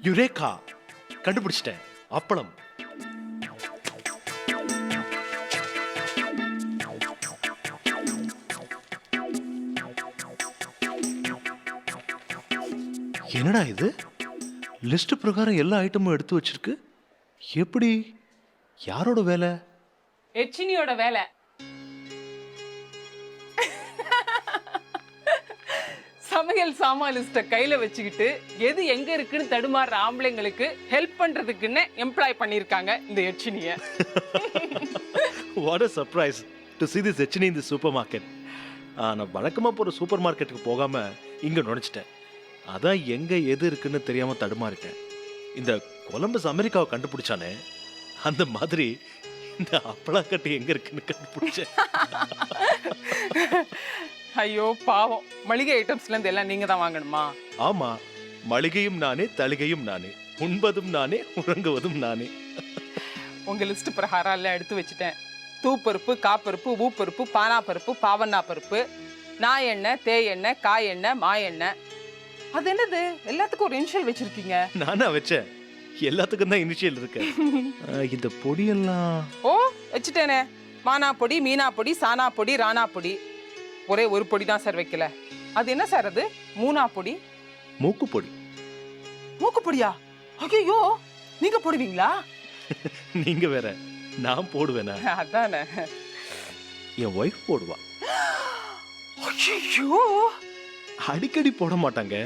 Eureka, கண்டுபிடிச்சிட்டேன். அப்பளம். என்னடா இது? லிஸ்ட் பிரகாரம் எல்லா ஐட்டமும் எடுத்து வச்சிருக்கு. எப்படி? யாரோட வேலை? எச்சினியோட வேலை. சமையல் சாமான் லிஸ்ட கையில வச்சுக்கிட்டு எது எங்க இருக்குன்னு தடுமாறுற ஆம்பளைங்களுக்கு ஹெல்ப் பண்றதுக்குன்னு எம்ப்ளாய் பண்ணிருக்காங்க இந்த எச்சினிய. What a surprise to see this Echini in the supermarket. நான் வழக்கமா போற சூப்பர் மார்க்கெட்டுக்கு போகாம இங்க நுழைச்சிட்டேன். அதான் எங்க எது இருக்குன்னு தெரியாம தடுமாறிட்டேன். இந்த கொலம்பஸ் அமெரிக்காவை கண்டுபிடிச்சானே, அந்த மாதிரி இந்த அப்பளக்கட்டு எங்க இருக்குன்னு கண்டுபிடிச்சேன். ஐயோ பாவம், மளிகை ஐட்டம்ஸ்ல இருந்து எல்லாம் நீங்க தான் வாங்கணுமா? ஆமா, மளிகையும் நானே, தளிகையும் நானே, உண்பதும் நானே, உறங்குவதும் நானே. உங்க லிஸ்ட் பிரகாரம் எல்லாம் எடுத்து வச்சுட்டேன். தூப்பருப்பு, காப்பருப்பு, ஊப்பருப்பு, பானாப்பருப்பு, பாவண்ணா பருப்பு, நாய் எண்ணெய், தேய் எண்ணெய், காய் எண்ணெய், மா எண்ணெய். அது என்னது, எல்லாத்துக்கும் ஒரு இனிஷியல் வச்சிருக்கீங்க? நானா வச்சேன், எல்லாத்துக்கும் தான் இனிஷியல் இருக்கு. இந்த பொடியெல்லாம் ஓ வச்சுட்டேனே. மானா பொடி, மீனா பொடி, சானா பொடி, ராணா பொடி. ஒரே ஒரு பொடி தான் சார் வைக்கல. அது என்ன சார் அது? மூனா பொடி. மூக்கு பொடி. மூக்கு பொடியா? ஐயோ, நீங்க போடுவீங்களா? நீங்க வேற, நான் போடுவேனா? அதானே. என் ஒய்ஃப் போடுவா. ஐயோ, அடிக்கடி போட மாட்டாங்க,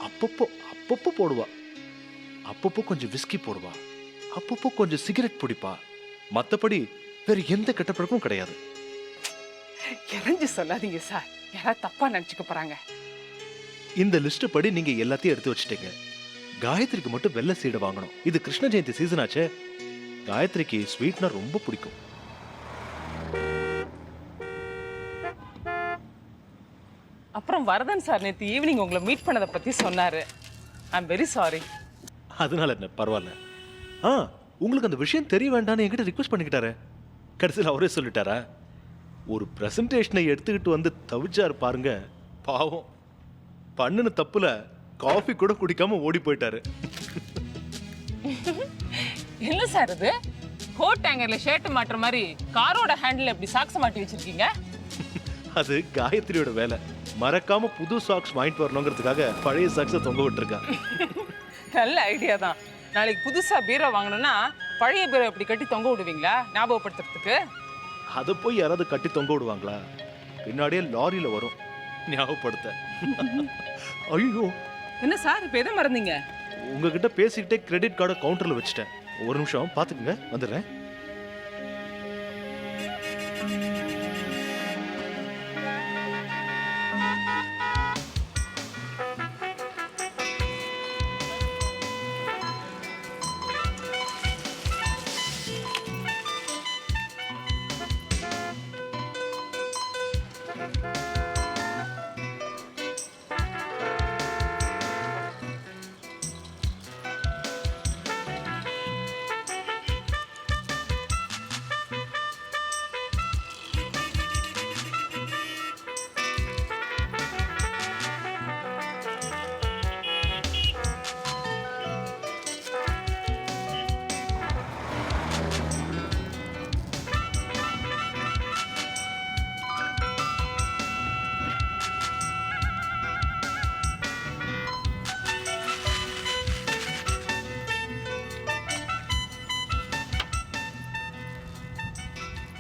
அப்பப்போ அப்பப்போ போடுவா. அப்பப்போ கொஞ்சம் விஸ்கி போடுவா, அப்பப்போ கொஞ்சம் சிகரெட் பிடிப்பா. மத்தபடி வேற எந்த கெட்ட பழக்கமும் கிடையாது. இறஞ்சி சொல்லாதீங்க சார், யாராவது தப்பா நினைச்சுக்க போறாங்க. இந்த லிஸ்ட் படி நீங்க எல்லாத்தையும் எடுத்து வச்சுட்டீங்க. காயத்ரிக்கு மட்டும் வெள்ளை சீடை வாங்கணும். இது கிருஷ்ண ஜெயந்தி சீசன் ஆச்சே. காயத்ரிக்கு ஸ்வீட்னா ரொம்ப பிடிக்கும். அப்புறம் வரதன் சார் நேற்று ஈவினிங் உங்களை மீட் பண்ணதை பத்தி சொன்னாரு. ஐ அம் வெரி சாரி. அதனால என்ன, பரவாயில்ல. உங்களுக்கு அந்த விஷயம் தெரிய வேண்டாம்னு என்கிட்ட ரிக்வெஸ்ட் பண்ணிக்கிட்டாரு. கடைசியில் அவரே சொல்லிட்டாரா? ஒரு பிரசன்டேஷனை எடுத்துக்கிட்டு வந்து தவிச்சாரு பாருங்க, பாவம். பண்ணுன தப்புல காஃபி கூட குடிக்காம ஓடி போயிட்டாரு. என்ன சார் இது? கோட் டேங்கர்ல ஷர்ட் மாட்டுற மாதிரி காரோட ஹேண்டில் எப்படி சாக்ஸ் மாட்டி வச்சிருக்கீங்க? அது காயத்ரியோட வேலை. மறக்காம புது சாக்ஸ் வாங்கிட்டு வரணுங்கிறதுக்காக பழைய சாக்ஸை தொங்க விட்டுருக்கா. நல்ல ஐடியா தான். நாளைக்கு புதுசா பீரோ வாங்கணும்னா பழைய பீரோ எப்படி கட்டி தொங்க விடுவீங்களா ஞாபகப்படுத்துறதுக்கு? அதை போய் யாராவது கட்டி தொங்க விடுவாங்களா? பின்னாடியே லாரியில வரும் ஞாபகப்படுத்த. ஐயோ, என்ன சார் இப்ப எதை மறந்தீங்க? உங்ககிட்ட பேசிக்கிட்டே கிரெடிட் கார்டை கவுண்டர்ல வச்சுட்டேன். ஒரு நிமிஷம் பாத்துக்குங்க, வந்துடுறேன்.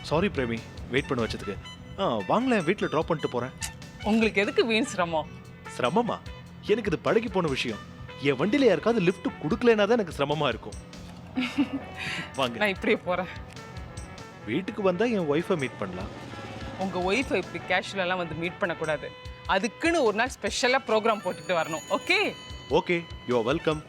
சாரி பிரேமி, வெயிட் பண்ண வச்சதுக்கு. வாங்கலாம், வீட்டில் ட்ராப் பண்ணிட்டு போறேன். உங்களுக்கு எதுக்கு வீண் சிரமம்? சிரமமா? எனக்கு இது பழகி போன விஷயம். என் வண்டியில யாருக்காவது லிஃப்ட் கொடுக்கலனா தான் எனக்கு சிரமமா இருக்கும். வாங்க, நான் இப்படியே போறேன். வீட்டுக்கு வந்தா என் ஒய்ஃபை மீட் பண்ணலாம். உங்க ஒய்ஃபை இப்படி கேஷுவலா வந்து மீட் பண்ணக்கூடாது. அதுக்குன்னு ஒரு நாள் ஸ்பெஷலா ப்ரோக்ராம் போட்டுட்டு வரணும். Okay? Okay, you are welcome.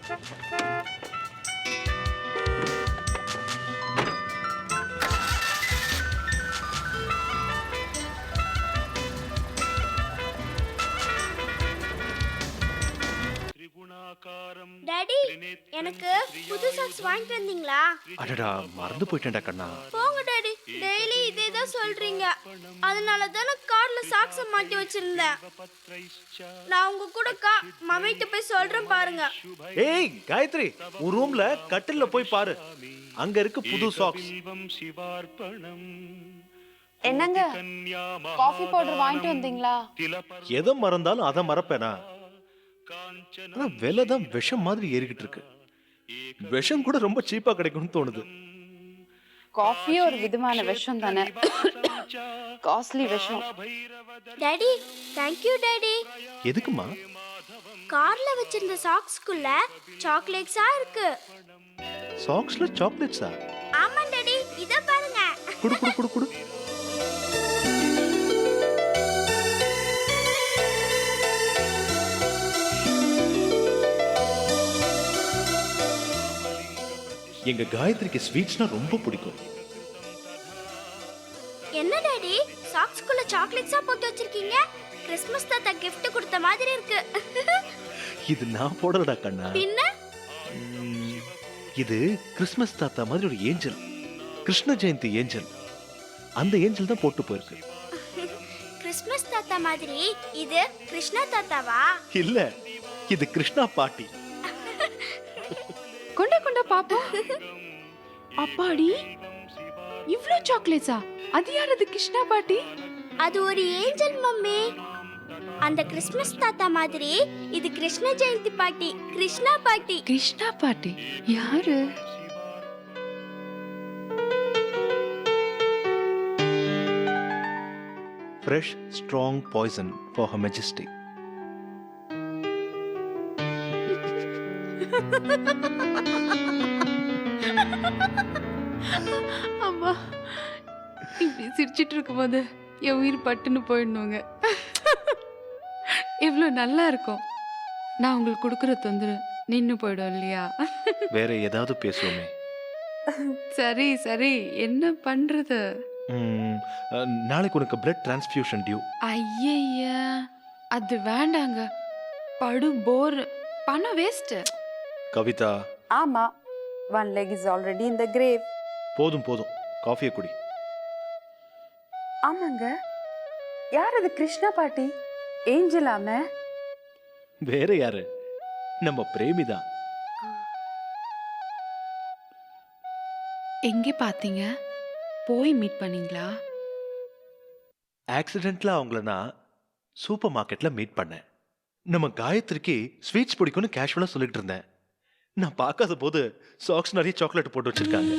Daddy, எனக்கு புது சாக்ஸ் வாங்கிட்டு வந்தீங்களா? அடடா, மறந்து போயிட்டேன்டா கண்ணா. போங்க டாடி, டெய்லி இதே தான் சொல்றீங்க. அதனால தான் நான் கார்ல சாக்ஸ மாட்டி வச்சிருந்தேன். நான் உங்க கூட மம்மிட்ட போய் சொல்றேன் பாருங்க. ஏய் காயத்ரி, உன் ரூம்ல கட்டில்ல போய் பாரு, அங்க இருக்கு புது சாக்ஸ். என்னங்க காஃபி பவுடர் வாங்கிட்டு வந்தீங்களா? எதை மறந்தாலும் அதை மறப்பேனா? ஆனா விலை தான் விஷம் மாதிரி ஏறிக்கிட்டு இருக்கு. விஷம் கூட ரொம்ப சீப்பா கிடைக்கும்னு தோணுது. காஃபியே ஒரு விதமான விஷம் தானே, காஸ்ட்லி விஷம். Daddy, thank you daddy. எதுக்குமா? கார்ல வச்சிருந்த சாக்ஸ்க்குள்ள சாக்லேட்ஸா இருக்கு. சாக்ஸ்ல சாக்லேட்ஸா? ஆமா டாடி, இத பாருங்க. குடு குடு குடு குடு. எங்க காயத்ரிக்கு ஸ்வீட்ஸ்னா ரொம்ப பிடிக்கும். என்ன டாடி, சாக்ஸ்க்குள்ள சாக்லேட்ஸா போட்டு வச்சிருக்கீங்க? கிறிஸ்மஸ் தாத்தா gift கொடுத்த மாதிரி இருக்கு. இது நான் போடலடா கண்ணா. பின்ன இது கிறிஸ்மஸ் தாத்தா மாதிரி ஒரு ஏஞ்சல், கிருஷ்ண ஜெயந்தி ஏஞ்சல். அந்த ஏஞ்சல் தான் போட்டு போயிருக்கு. கிறிஸ்மஸ் தாத்தா மாதிரி இது கிருஷ்ணா தாத்தாவா? இல்ல, இது கிருஷ்ணா பாட்டி. கொண்டா கொண்டா பாப்போம். அப்பாடி, இவ்ளோ சாக்லேட்ஸா? அது யாரது கிருஷ்ணா பாட்டி? அது ஒரு ஏஞ்சல் மம்மி. அந்த கிறிஸ்மஸ் தாத்தா மாதிரி இது கிருஷ்ண ஜெயந்தி பாட்டி, கிருஷ்ணா பாட்டி. கிருஷ்ணா பாட்டி யாரு? Fresh, strong poison for Her Majesty. அம்மா, இப்படி சிரிச்சிட்டு இருக்கும்போது என் உயிர் பட்டுன்னு போயிடணுங்க. எவ்வளோ நல்லா இருக்கும். நான் உங்களுக்கு கொடுக்குற தொந்தரவு நின்று போயிடும் இல்லையா? வேற ஏதாவது பேசுவோமே. சரி சரி, என்ன பண்றது? நாளைக்கு உனக்கு blood transfusion due. ஐயா, அது வேண்டாங்க. படு போர், பணம் வேஸ்ட். கவிதா, ஆமா, one leg is already in the grave. போதும் போதும், காஃபியை குடி. ஆமாங்க, யார் அது கிருஷ்ணா பாட்டி? ஏஞ்சலாம? வேற யாரு, நம்ம பிரேமிதான். எங்கே பார்த்தீங்க? போய் மீட் பண்ணீங்களா? ஆக்சிடென்ட்ல அவங்கள நான் சூப்பர் மார்க்கெட்ல மீட் பண்ணேன். நம்ம காயத்ரிக்கு ஸ்வீட்ஸ் பிடிக்கும்னு கேஷுவலா சொல்லிட்டு இருந்தேன். நான் பார்க்காத போது சாக்ஸ் நிறைய சாக்லேட் போட்டு வச்சிருக்காங்க.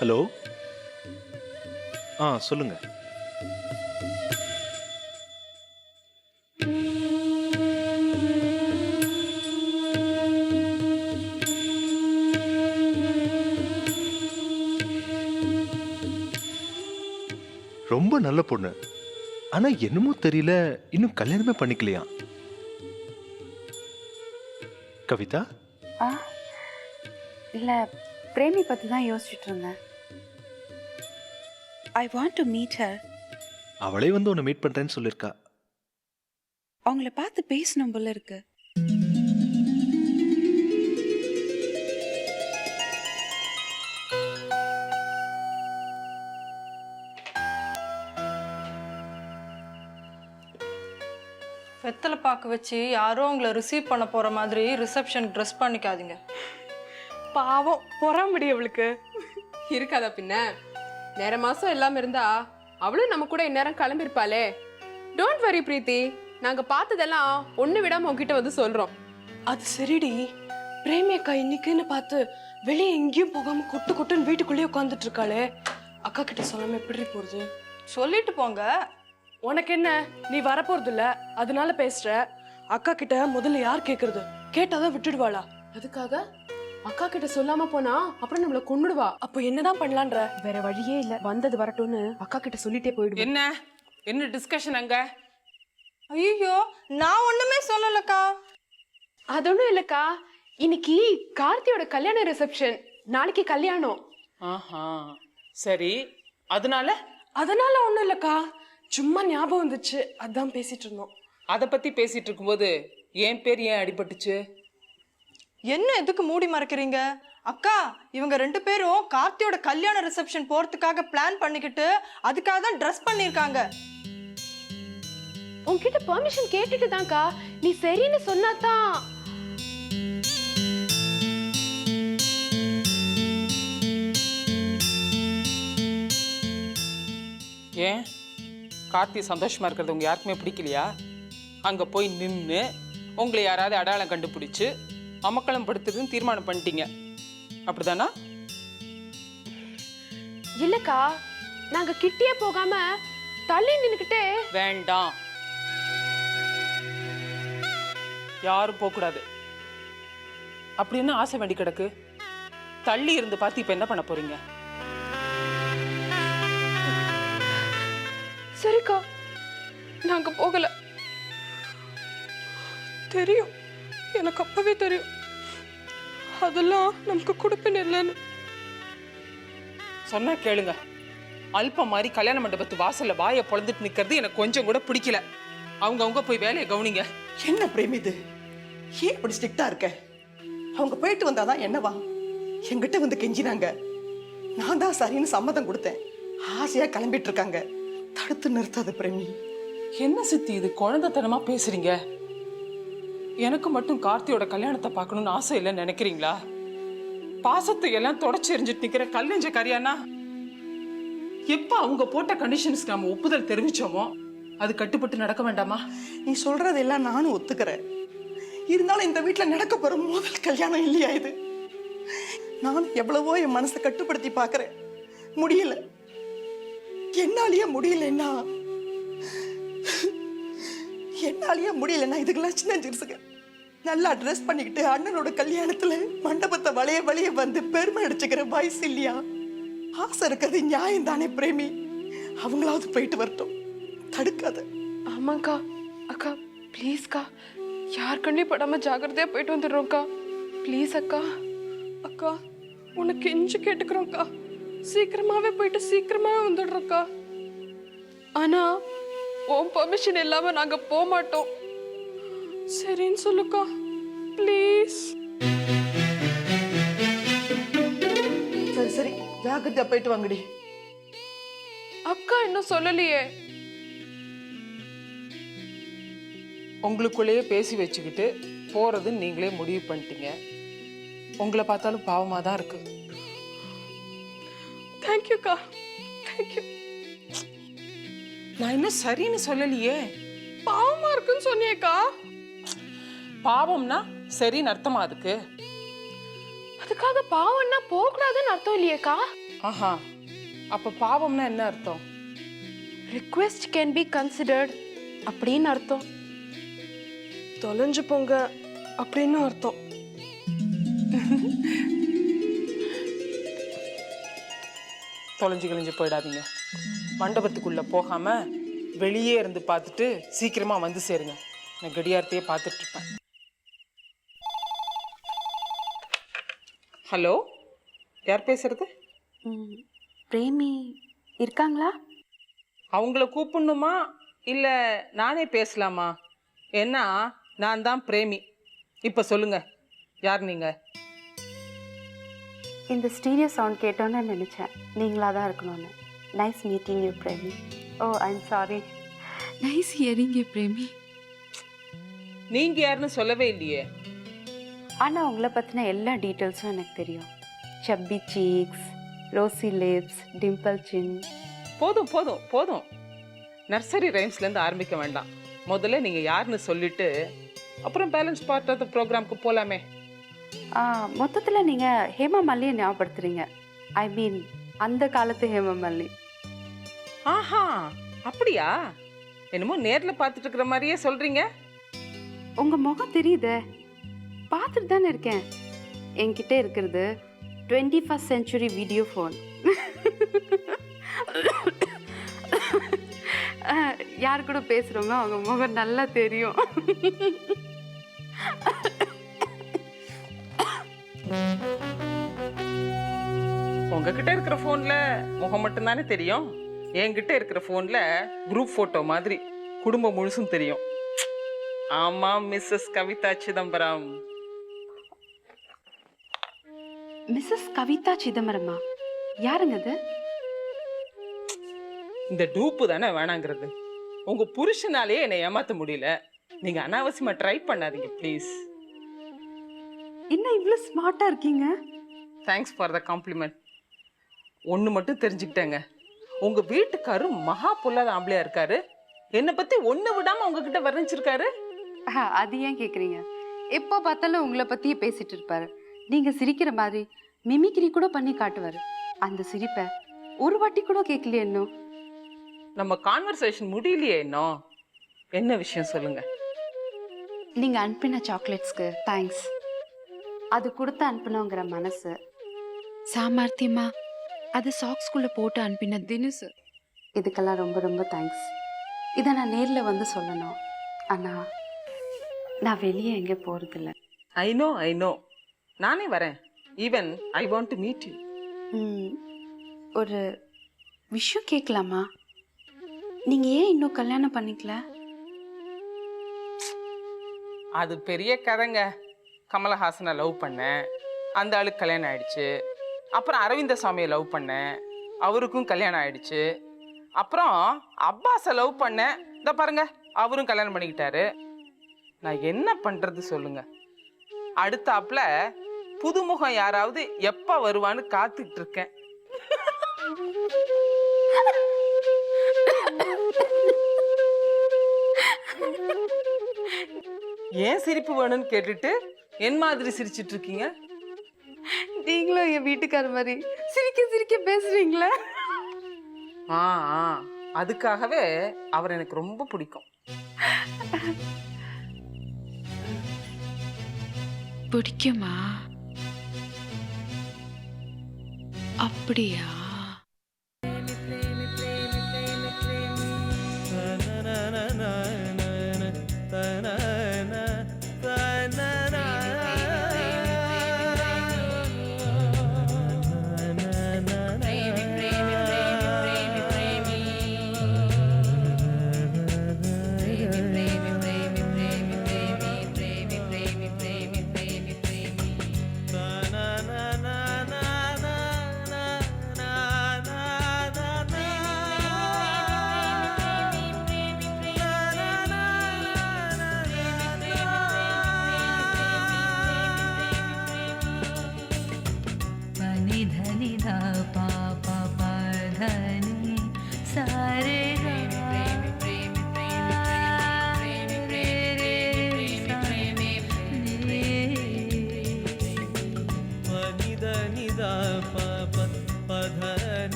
ஹலோ, சொல்லுங்க. ரொம்ப நல்ல பொண்ணு. ஆனா என்னமோ தெரியல, இன்னும் கல்யாணமே பண்ணிக்கலையா. கவிதா? இல்ல, பிரேமி பத்தி தான் யோசிச்சுட்டு இருந்தேன். I want to meet her. அவளே வந்து உன்னை மீட் பண்றேன்னு சொல்லிருக்கா. அவங்கள பார்த்து பேசணும் போல இருக்கு. வெத்தலை பாக்கு வச்சு யாரோ உங்களை ரிசீவ் பண்ண போற மாதிரி ரிசப்ஷன் ட்ரெஸ் பண்ணிக்காதீங்க. பாவம், பொறாமடி அவளுக்கு இருக்காதா பின்ன. நேர மாசம் எல்லாம் இருந்தா அவளும் நம்ம கூட இந்நேரம் கிளம்பிருப்பாளே. டோன்ட் வரி பிரீத்தி, நாங்க பார்த்ததெல்லாம் ஒண்ணு விடாம உங்ககிட்ட வந்து சொல்றோம். அது சரிடி, பிரேமி அக்கா இன்னைக்குன்னு பார்த்து வெளியே எங்கேயும் போகாம கொட்டு கொட்டுன்னு வீட்டுக்குள்ளேயே உட்காந்துட்டு இருக்காளே. அக்கா கிட்ட சொல்லாம எப்படி போறது? சொல்லிட்டு போங்க. உனக்கு என்ன, நீ வரப்போறது இல்ல, அதனால பேசுற. அக்கா கிட்ட முதல்ல யார் கேக்குறது? கேட்டாதான் விட்டுடுவாளா? அதுக்காக அக்கா கிட்ட சொல்லாம போனா அப்புறம் நம்மள கொன்னுடுவா. அப்ப என்னதான் பண்ணலான்ற? வேற வழியே இல்ல, வந்தது வரட்டும்னு அக்கா கிட்ட சொல்லிட்டே போயிடுவோம். என்ன என்ன டிஸ்கஷன் அங்க? ஐயோ, நான் ஒண்ணுமே சொல்லலக்கா. அது ஒண்ணும் இல்லக்கா, இன்னைக்கு கார்த்தியோட கல்யாண ரிசப்ஷன், நாளைக்கு கல்யாணம். ஆஹா சரி, அதனால அதனால ஒண்ணும் இல்லக்கா, சும்மா ஞாபகம் வந்துச்சு, அதான் பேசிட்டு இருந்தோம். அதை பத்தி பேசிட்டு இருக்கும்போது என் பேர் ஏன் அடிபட்டுச்சு? என்ன எதுக்கு மூடி மறைக்கிறீங்க? அக்கா, இவங்க 2 பேரும் கார்த்தியோட கல்யாண ரிசப்ஷன் போறதுக்காக பிளான் பண்ணிக்கிட்டு அதுக்காக தான் ட்ரெஸ் பண்ணிருக்காங்க. உன்கிட்ட பெர்மிஷன் கேட்டுட்டு தான்க்கா, நீ சரின்னு சொன்னாதான். ஏன் கார்த்தி சந்தோஷமா இருக்கிறது உங்க யாருக்குமே பிடிக்கலையா? அங்க போய் நின்று உங்களை யாராவது அடையாளம் கண்டுபிடிச்சு அமக்களம் படுத்துறதுன்னு தீர்மானம் பண்ணிட்டீங்க, அப்படிதானா? இல்லக்கா, நாங்க கிட்டியே போகாம தள்ளி நின்னுக்கிட்டே. வேண்டாம், யாரும் போகக்கூடாது. அப்படின்னு ஆசை வேண்டி கிடக்கு. தள்ளி இருந்து பார்த்து இப்ப என்ன பண்ண போறீங்க? சரிக்கா, நாங்க போகல. தெரியும், எனக்கு அப்பவே தெரியும் அதெல்லாம் நமக்கு கொடுப்பின் இல்லைன்னு. சொன்னா கேளுங்க. அல்ப மாதிரி கல்யாண மண்டபத்து வாசல்ல வாயை பொழந்துட்டு நிக்கிறது எனக்கு கொஞ்சம் கூட பிடிக்கல. அவங்க போய் வேலையை கவனிங்க. என்ன பிரேம் இது? ஏன் இப்படி ஸ்ட்ரிக்டா இருக்க? அவங்க போயிட்டு வந்தாதான் என்னவா? என்கிட்ட வந்து கெஞ்சினாங்க, நான் தான் சரின்னு சம்மதம் கொடுத்தேன். ஆசையா கிளம்பிட்டு இருக்காங்க, தடுத்து நிறுத்தாத பிரேமி. என்ன சித்தி இது குழந்தைத்தனமா பேசுறீங்க? எனக்கு மட்டும் கார்த்தியோட கல்யாணத்தை பார்க்கணும்னு ஆசை இல்லைன்னு நினைக்கிறீங்களா? பாசத்தை எல்லாம் தொடச்சு எறிஞ்சிட்டு நிக்கிற கல்லெஞ்ச கரியானா? எப்ப அவங்க போட்ட கண்டிஷன்ஸ்க்கு நம்ம ஒப்புதல் தெரிவிச்சோமோ அது கட்டுப்பட்டு நடக்க வேண்டாமா? நீ சொல்றதெல்லாம் நானும் ஒத்துக்கிறேன். இருந்தாலும் இந்த வீட்டுல நடக்க போற முதல் கல்யாணம் இல்லையா இது? நான் எவ்வளவோ என் மனசை கட்டுப்படுத்தி பாக்குறேன், முடியல. என்னாலேயே முடியலன்னா இதுக்கெல்லாம் சின்ன சிறுசுங்க நல்லா ட்ரெஸ் பண்ணிக்கிட்டு அண்ணனோட கல்யாணத்துல மண்டபத்தை வளைய வந்து பெருமை அடிச்சுக்கிற வயசு இல்லையா? ஆசை இருக்கிறது நியாயம் தானே பிரேமி? அவங்களாவது போயிட்டு வரட்டும், தடுக்காத. ஆமாக்கா, அக்கா ப்ளீஸ்க்கா, யார் கண்ணே படாம ஜாக்கிரதையா போயிட்டு வந்துடுறோம்க்கா. ப்ளீஸ் அக்கா. அக்கா, உனக்கு கெஞ்சு கேட்டுக்கிறோம்க்கா, சீக்கிரமாவே போயிட்டு சீக்கிரமாவே வந்துடுறோம்க்கா. ஆனா உன் பெர்மிஷன் இல்லாம நாங்க போக மாட்டோம். சரின்னு சொல்லுக்கா, ப்ளீஸ். சரி சரி, ஜாக்கிரதையா போயிட்டு வாங்கடி. அக்கா இன்னும் சொல்லலையே. உங்களுக்குள்ளேயே பேசி வச்சுக்கிட்டு போறதுன்னு நீங்களே முடிவு பண்ணிட்டீங்க. உங்களை பார்த்தாலும் பாவமா தான் இருக்கு. தேங்க்யூக்கா, தேங்க்யூ. நான் இன்னும் சரின்னு சொல்லலையே. பாவமா இருக்குன்னு சொன்னியேக்கா. பாவம்னா சரின்னு அர்த்தமா அதுக்கு? அதுக்காக பாவம்னா போகக்கூடாதுன்னு அர்த்தம் இல்லையேக்கா. ஆஹா, அப்ப பாவம்னா என்ன அர்த்தம்? ரிக்வெஸ்ட் கேன் பி கன்சிடர்ட் அப்படின்னு அர்த்தம். தொலைஞ்சு போங்க அப்படின்னு அர்த்தம். தொலைஞ்சு கிழிஞ்சு போயிடாதீங்க. மண்டபத்துக்குள்ள போகாம வெளியே இருந்து பார்த்துட்டு சீக்கிரமா வந்து சேருங்க. நான் கடியாரத்தையே பார்த்துட்டு இருப்பேன். ஹலோ, யார் பேசுறது? பிரேமி இருக்காங்களா? அவங்கள கூப்பிடணுமா இல்ல நானே பேசலாமா? ஏன்னா நான் தான் பிரேமி. இப்ப சொல்லுங்க, யார் நீங்க? இந்த ஸ்டீரியோ சவுண்ட் கேட்டோன்னு நினைச்சேன் நீங்களா தான் இருக்கணும்னு. Nice meeting you Premi. Oh I am sorry. Nice hearing you Premi. நீங்க யாருன்னு சொல்லவே இல்லையே. ஆனால் உங்களை பற்றின எல்லா டீட்டெயில்ஸும் எனக்கு தெரியும். Chubby cheeks, rosy lips, dimple chin. போதும் போதும் போதும், நர்சரி ரைம்ஸ்லேருந்து ஆரம்பிக்க வேண்டாம். முதல்ல நீங்கள் யாருன்னு சொல்லிட்டு அப்புறம் பேலன்ஸ் பார்ட் ஆஃப் த ப்ரோக்ராம்க்கு போகலாமே. மொத்தத்தில் நீங்கள் ஹேமா மாலியை ஞாபகப்படுத்துறீங்க. ஐ மீன் அந்த காலத்து ஹேமா மாலி. ஆஹா, அப்படியா? என்னமோ நேரில் பார்த்துட்டு இருக்கிற மாதிரியே சொல்கிறீங்க. உங்கள் முகம் தெரியுதே, பார்த்துட்டு தானே இருக்கேன். என்கிட்ட இருக்கிறது 21st century வீடியோ ஃபோன். யார் கூட பேசுகிறோமோ அவங்க முகம் நல்லா தெரியும். உங்ககிட்ட இருக்கிற போன்ல முகம் மட்டும்தானே தெரியும். என்கிட்ட இருக்கிற போன்ல குரூப் போட்டோ மாதிரி குடும்பம் முழுசும் தெரியும். ஆமா மிஸ்ஸஸ் கவிதா சிதம்பரம். மிஸ்ஸஸ் கவிதா சிதம்பரமா? யாருங்க அது? இந்த டூப்பு தானே வேணாங்கிறது. உங்க புருஷனாலேயே என்னை ஏமாத்த முடியல. நீங்க அனாவசியமா ட்ரை பண்ணாதீங்க ப்ளீஸ். என்ன இவ்வளோ ஸ்மார்ட்டா இருக்கீங்க? Thanks for the compliment. ஒன்று மட்டும் தெரிஞ்சுக்கிட்டேங்க, உங்க வீட்டுக்காரு மகா பொல்லாத ஆம்பளையா இருக்காரு. என்னை பத்தி ஒன்று விடாம உங்ககிட்ட வர்ணிச்சிருக்காரு. அது ஏன் கேக்குறீங்க? எப்போ பார்த்தாலும் உங்களை பத்தியே பேசிட்டு இருப்பாரு. நீங்க சிரிக்கிற மாதிரி மிமிக்ரி கூட பண்ணி காட்டுவாரு. அந்த சிரிப்பை ஒரு வாட்டி கூட கேட்கலையே இன்னும். நம்ம கான்வர்சேஷன் முடியலையே இன்னும். என்ன விஷயம் சொல்லுங்க. நீங்க அனுப்பின சாக்லேட்ஸ்க்கு தேங்க்ஸ். அது கொடுத்து அனுப்பணுங்கிற மனசு. சாமர்த்தியமா அது சாக்ஸ்குள்ள போட்டு அனுப்பின தினுசு. இதுக்கெல்லாம் ரொம்ப ரொம்ப தேங்க்ஸ். இதை நான் நேரில் வந்து சொல்லணும். ஆனா நான் வெளியே எங்கே போறதில்ல. ஐ நோ நானே வரேன். Even I want to meet you. ஒரு விஷயம் கேட்கலாமா? நீங்க ஏன் இன்னும் கல்யாணம் பண்ணிக்கல? அது பெரிய கதைங்க. கமலஹாசனை லவ் பண்ணேன், அந்த ஆளுக்கு கல்யாணம் ஆயிடுச்சு. அப்புறம் அரவிந்த சாமியை லவ் பண்ணேன், அவருக்கும் கல்யாணம் ஆயிடுச்சு. அப்புறம் அப்பாஸை லவ் பண்ணேன், இந்த பாருங்க அவரும் கல்யாணம் பண்ணிக்கிட்டாரு. நான் என்ன பண்றது சொல்லுங்க. அடுத்தாப்புல புதுமுகம் யாராவது எப்ப வருவான்னு காத்துக்கிட்டு இருக்கேன். ஏன் சிரிப்பு வேணும்னு கேட்டுட்டு என் மாதிரி சிரிச்சிட்டு இருக்கீங்க? நீங்களும் என் வீட்டுக்கார மாதிரி சிரிக்க சிரிக்க பேசுறீங்களா? அதுக்காகவே அவர் எனக்கு ரொம்ப பிடிக்கும். பிடிக்குமா? அப்படியா? நிதா